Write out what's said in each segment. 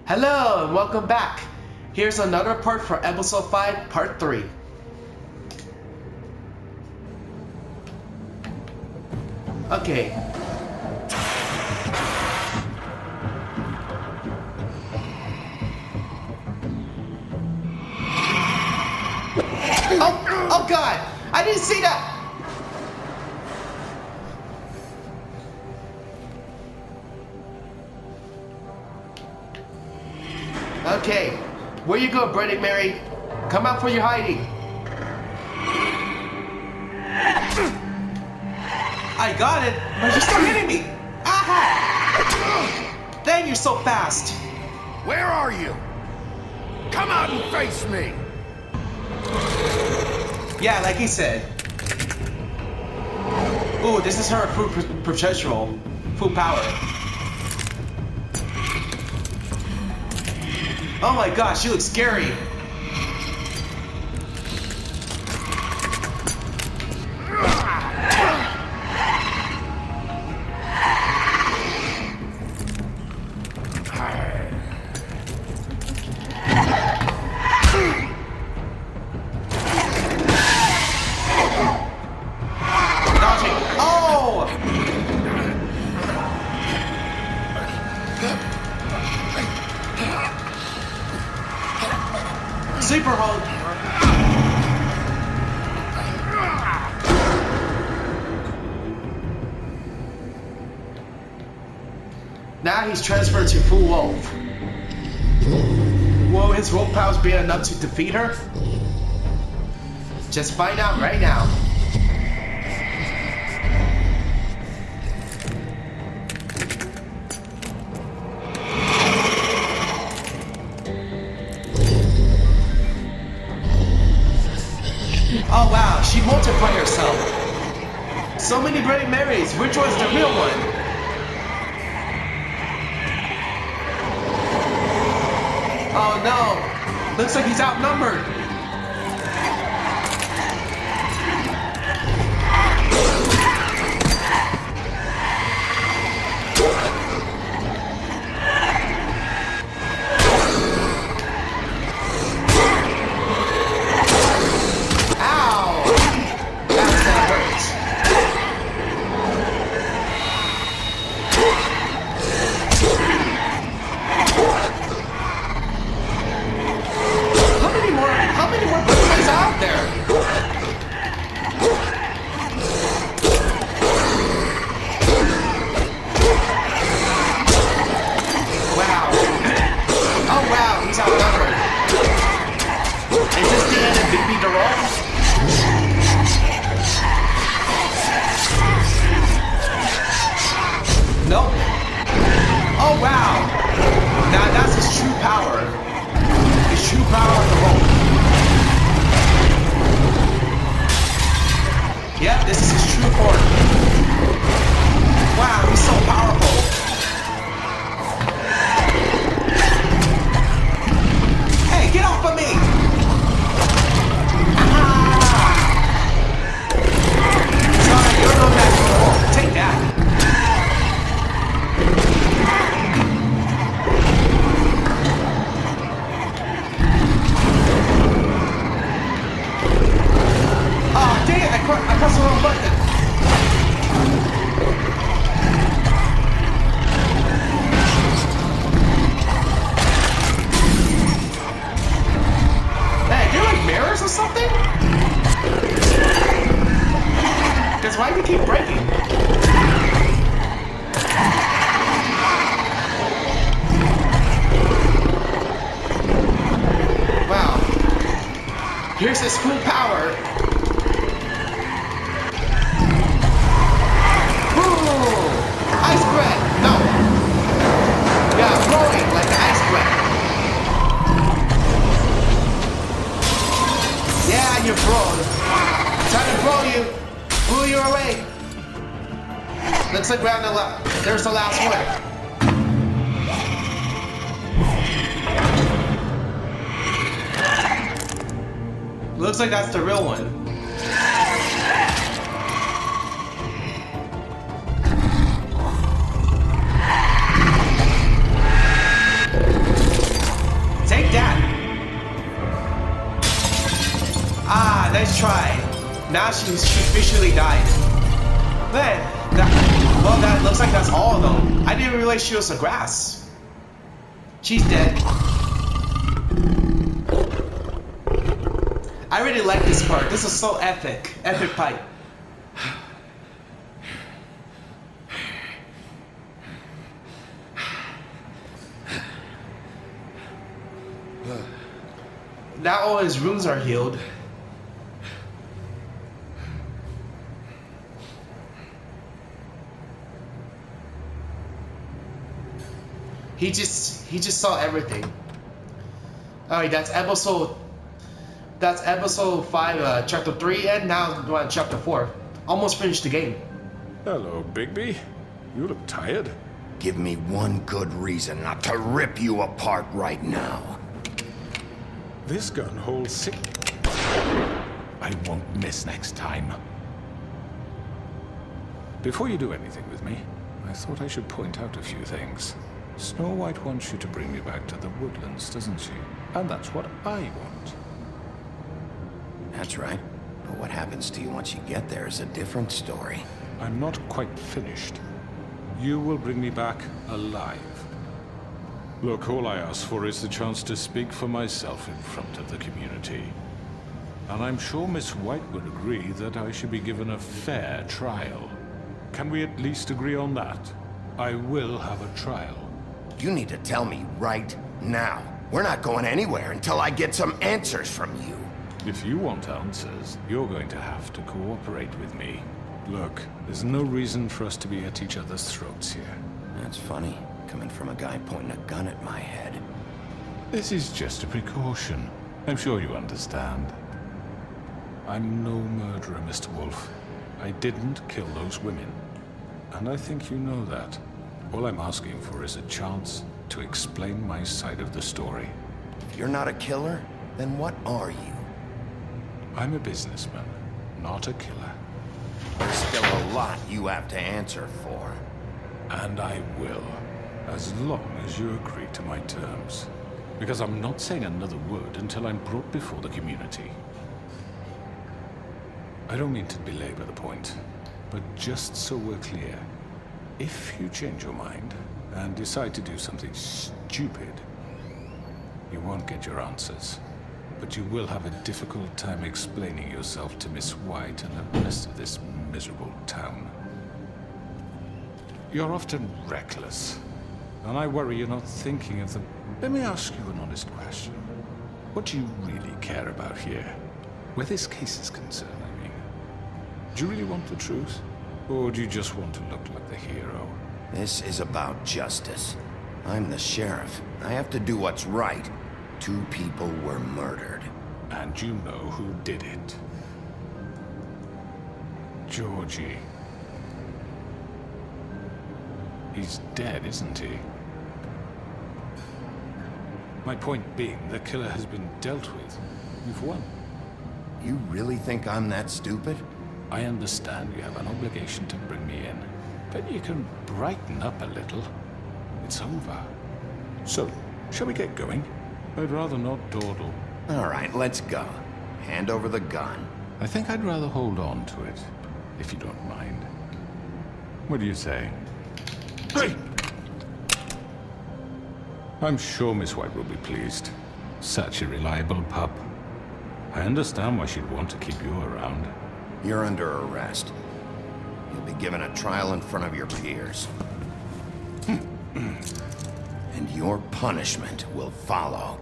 Hello and welcome back. Here's another part for episode 5, part 3. Okay. Oh God! I didn't see that! Okay, where you go, Bloody Mary? Come out for your hiding. I got it, but you're still hitting me. Aha! Dang, you're so fast. Where are you? Come out and face me. Yeah, like he said. Ooh, this is her full potential, full power. Oh my gosh, she looks scary. Dodging. Oh! Sleeper hold. Now he's transferred to full wolf. Will his wolf powers be enough to defeat her? Just find out right now. Oh wow, she multiplied herself. So many Bloody Marys, which one's the real one? Oh no, looks like he's outnumbered. Nope. Oh wow! Now that's his true power. His true power on the rope. Yep, this is his true form. Wow, he's so powerful. Hey, get off of me! Sorry, you're no match for the wolf. Take that. I pressed the wrong button. Hey, you're like mirrors or something? Because why do you keep breaking? Wow. Here's his full power. Ice bread! No! Yeah, rolling like ice bread. Yeah, you're froze. Trying to throw you. Blew you away. Looks like we're on the left. There's the last one. Looks like that's the real one. Now she officially died. Man, that looks like that's all though. I didn't realize she was a grass. She's dead. I really like this part. This is so epic. Epic fight. Now all his wounds are healed. He just saw everything. Alright, that's episode 5, chapter 3, and now we're on chapter 4. Almost finished the game. Hello, Bigby. You look tired. Give me one good reason not to rip you apart right now. This gun holds 6. I won't miss next time. Before you do anything with me, I thought I should point out a few things. Snow White wants you to bring me back to the woodlands, doesn't she? And that's what I want. That's right. But what happens to you once you get there is a different story. I'm not quite finished. You will bring me back alive. Look, all I ask for is the chance to speak for myself in front of the community. And I'm sure Miss White would agree that I should be given a fair trial. Can we at least agree on that? I will have a trial. You need to tell me right now. We're not going anywhere until I get some answers from you. If you want answers, you're going to have to cooperate with me. Look, there's no reason for us to be at each other's throats here. That's funny, coming from a guy pointing a gun at my head. This is just a precaution. I'm sure you understand. I'm no murderer, Mr. Wolf. I didn't kill those women. And I think you know that. All I'm asking for is a chance to explain my side of the story. If you're not a killer, then what are you? I'm a businessman, not a killer. There's still a lot you have to answer for. And I will, as long as you agree to my terms. Because I'm not saying another word until I'm brought before the community. I don't mean to belabor the point, but just so we're clear, if you change your mind and decide to do something stupid, you won't get your answers. But you will have a difficult time explaining yourself to Miss White and the rest of this miserable town. You're often reckless, and I worry you're not thinking of the... Let me ask you an honest question. What do you really care about here? Where this case is concerned, I mean. Do you really want the truth? Or do you just want to look like the hero? This is about justice. I'm the sheriff. I have to do what's right. 2 people were murdered. And you know who did it. Georgie. He's dead, isn't he? My point being, the killer has been dealt with. You've won. You really think I'm that stupid? I understand you have an obligation to bring me in, but you can brighten up a little. It's over. So, shall we get going? I'd rather not dawdle. All right, let's go. Hand over the gun. I think I'd rather hold on to it, if you don't mind. What do you say? Hey! I'm sure Miss White will be pleased. Such a reliable pup. I understand why she'd want to keep you around. You're under arrest. You'll be given a trial in front of your peers. And your punishment will follow.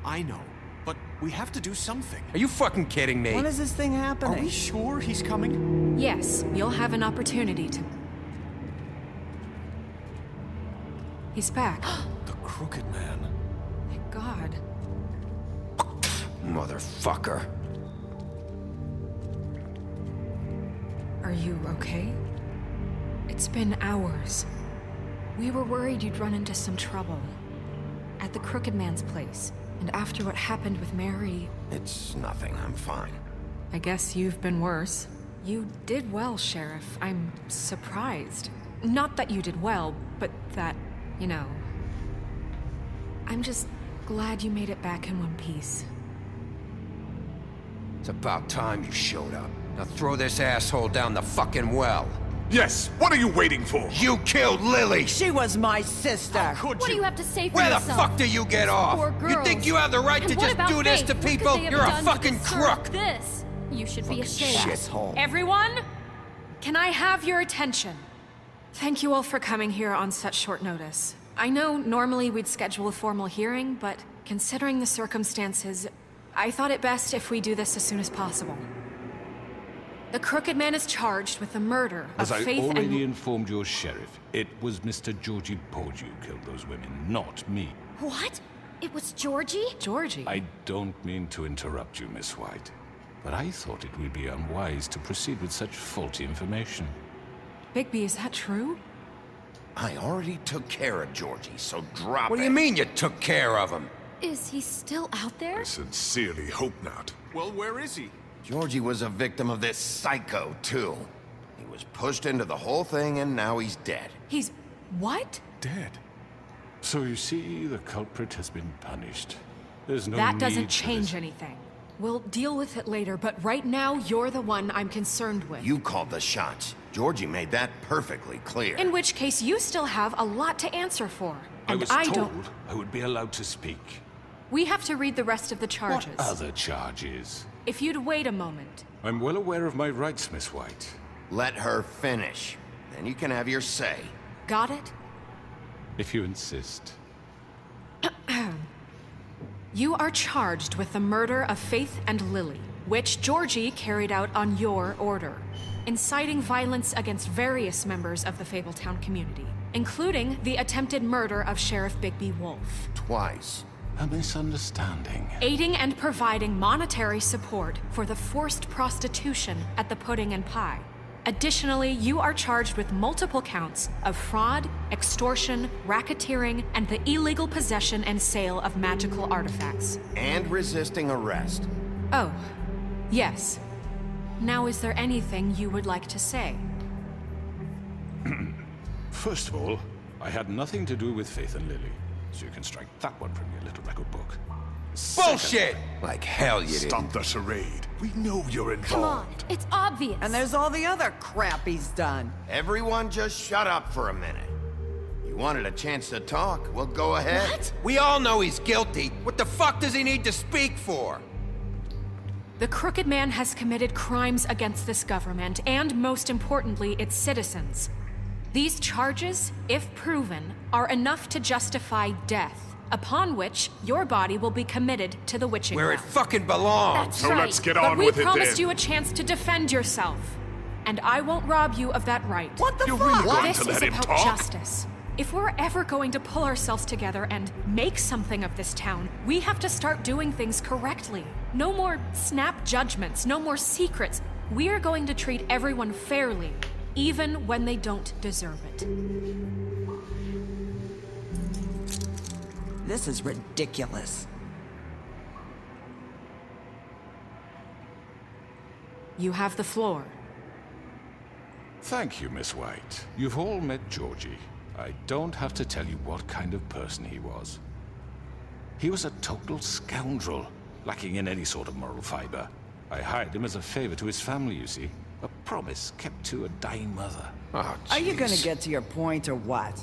I know. But we have to do something. Are you fucking kidding me? When is this thing happening? Are we sure he's coming? Yes, you'll have an opportunity to... He's back. The Crooked Man. Thank God. Motherfucker. Are you okay? It's been hours. We were worried you'd run into some trouble. At the Crooked Man's place. And after what happened with Mary, It's nothing, I'm fine. I guess you've been worse. You did well, Sheriff. I'm surprised. Not that you did well, but that, you know... I'm just glad you made it back in one piece. It's about time you showed up. Now throw this asshole down the fucking well. Yes, what are you waiting for? You killed Lily! She was my sister. Could What do you? you have to say for Where the yourself? fuck do you get off? Poor You girls. think you have the right And to what just about do this Faith? to What could people? they have You're a done to fucking deserve crook! This. You should be ashamed. Shithole. Everyone? Can I have your attention? Thank you all for coming here on such short notice. I know normally we'd schedule a formal hearing, but considering the circumstances, I thought it best if we do this as soon as possible. The Crooked Man is charged with the murder As of I Faith already and... informed your sheriff, it was Mr. Georgie Porge who killed those women, not me. What? It was Georgie? Georgie? I don't mean to interrupt you, Miss White, but I thought it would be unwise to proceed with such faulty information. Bigby, is that true? I already took care of Georgie, so drop it. What do you mean you took care of him? Is he still out there? I sincerely hope not. Well, where is he? Georgie was a victim of this psycho, too. He was pushed into the whole thing, and now he's dead. He's... what? Dead. So you see, the culprit has been punished. There's no That need doesn't for change this. anything. We'll deal with it later, but right now, you're the one I'm concerned with. You called the shots. Georgie made that perfectly clear. In which case, you still have a lot to answer for. I And was I told don't... I would be allowed to speak. We have to read the rest of the charges. What other charges? If you'd wait a moment. I'm well aware of my rights, Miss White. Let her finish. Then you can have your say. Got it? If you insist. You are charged with the murder of Faith and Lily, which Georgie carried out on your order, inciting violence against various members of the Fabletown community, including the attempted murder of Sheriff Bigby Wolf. Twice. A misunderstanding. Aiding and providing monetary support for the forced prostitution at the Pudding and Pie. Additionally, you are charged with multiple counts of fraud, extortion, racketeering, and the illegal possession and sale of magical artifacts. And resisting arrest. Oh, yes. Now, is there anything you would like to say? First of all, I had nothing to do with Faith and Lily, so you can strike that one from your little record book. Bullshit! Like hell you didn't. Stop the charade. We know you're Come on. involved. It's obvious. And there's all the other crap he's done. Everyone just shut up for a minute. You wanted a chance to talk? Well, go ahead. What? We all know he's guilty. What the fuck does he need to speak for? The Crooked Man has committed crimes against this government and, most importantly, its citizens. These charges, if proven, are enough to justify death, upon which your body will be committed to the witching Where it well. fucking belongs. That's So right. let's get But on we with it promised then. you a chance to defend yourself, and I won't rob you of that right. What the You're fuck? really going This to is let him about talk? justice. If we're ever going to pull ourselves together and make something of this town, we have to start doing things correctly. No more snap judgments, no more secrets. We are going to treat everyone fairly, even when they don't deserve it. This is ridiculous. You have the floor. Thank you, Miss White. You've all met Georgie. I don't have to tell you what kind of person he was. He was a total scoundrel, lacking in any sort of moral fiber. I hired him as a favor to his family, you see. A promise kept to a dying mother. Oh, Are you gonna jeez. get to your point or what?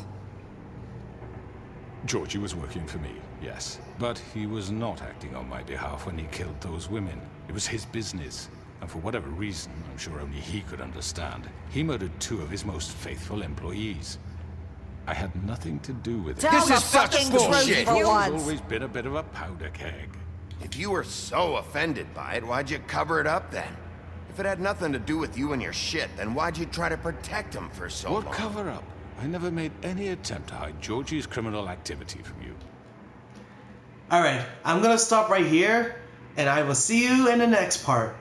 Georgie was working for me, yes. But he was not acting on my behalf when he killed those women. It was his business. And for whatever reason, I'm sure only he could understand, he murdered 2 of his most faithful employees. I had nothing to do with it. Tell This the is such fucking bullshit. truth for He's once. always been a bit of a powder keg. If you were so offended by it, why'd you cover it up then? If it had nothing to do with you and your shit, then why'd you try to protect him for so What long? cover up? I never made any attempt to hide Georgie's criminal activity from you. Alright, I'm gonna stop right here, and I will see you in the next part.